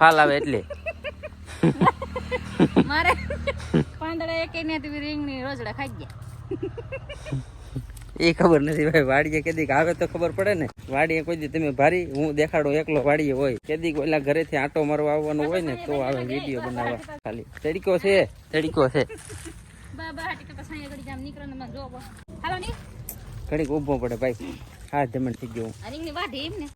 ફાલ આવે એટલે મારે પાંદડા એક ને રીંગણી રોજડા ખાઈ ગયા. એ ખબર નથી ભાઈ. વાડીએ કેદી આવે તો ખબર પડે ને. વાડીએ કોઈ દી તમે ભારી હું દેખાડો એકલો વાડીએ હોય. કેદી ઓલા ઘરેથી આંટો મારવા આવવાનું હોય ને તો આવે વિડીયો બનાવવા. ખાલી તડકો છે, તડકો છે. બાબા હાટી તો પછી ઘડી જામ નીકળને માં જોવો. હાલો ની ઘડીક ઊભો પડે ભાઈ. હા જમણ થઈ ગયું. રીંગણી વાઢી એમ ને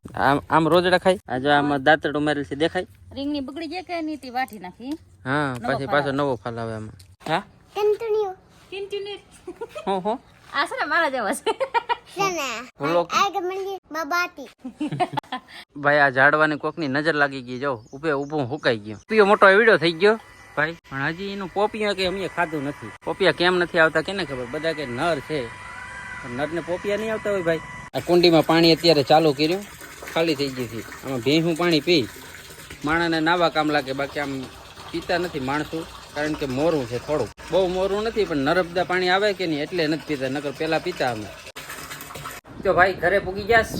આમ રોજડા ખાય. આજે આમાં દાંતરડું મારેલ છે દેખાય. રીંગણી બગડી જાય કે નીતિ વાઢી નાખી. હા પછી પાછો નવો ફાલ આવે આમાં. હા કિંચુની હો આ છે ને મારા જેવા છે. ભાઈ આ ઝાડવાની કોકની નજર લાગી ગઈ. જો ઉભે ઊભું હુકાઈ ગયો. પોપિયો મોટો વિડીયો થઈ ગયો ભાઈ. પણ હજી એનું પોપિયા કે અમે ખાધું નથી. પોપિયા કેમ નથી આવતા કેને ખબર. બધા કે નર છે, નર ને પોપિયા નહીં આવતા હોય ભાઈ. આ કુંડીમાં પાણી અત્યારે ચાલુ કર્યું, ખાલી થઈ ગઈ છે. આમાં ભેંસું પાણી પી માણસને નાવા કામ લાગે. બાકી આમ પીતા નથી માણસો, કારણ કે મોરું છે થોડું. બહુ મોરું નથી પણ નર્મદા પાણી આવે કે નહીં એટલે નથી પીતા. નકર પેલા પીતા અમે. તો ભાઈ ઘરે પૂગી ગયા.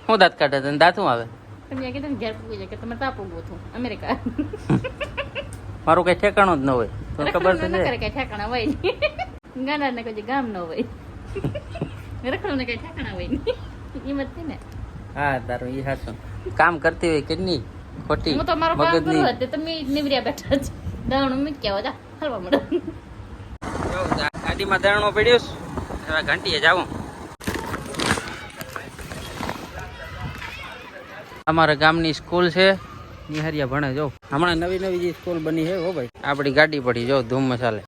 શું દાંત કાઢે તને? દાંત શું આવે? તમે કીધું ને ઘેર પૂગી જાય કે તમે તાપ ઉગો છો અમેરિકા. મારું કઈ ઠેકાણું જ ન હોય. તો ખબર છે ન કરે કઈ ઠેકાણા હોય નહીં. ગાંડા ને કોઈ ગામ ન હોય. રખડો ને કઈ ઠેકાણા હોય નહીં. હિંમત છે ને. હા તારું ઈ હાચું. કામ કરતી હોય કે નહીં ખોટી હું તો મારું કામ મગજની. કરું હતું તમે નિવર્યા બેઠા છો. દાણું મૂક્યા હતા હલવા મળે. જો ગાડીમાં દાણો પડ્યો છે. હવે ઘંટીએ જાવું. અમારા ગામની સ્કૂલ છે, નિહારિયા ભણે. જો હમણાં નવી નવી જે સ્કૂલ બની છે હો ભાઈ. આપણી ગાડી પડી જો ધૂમ મસાલે.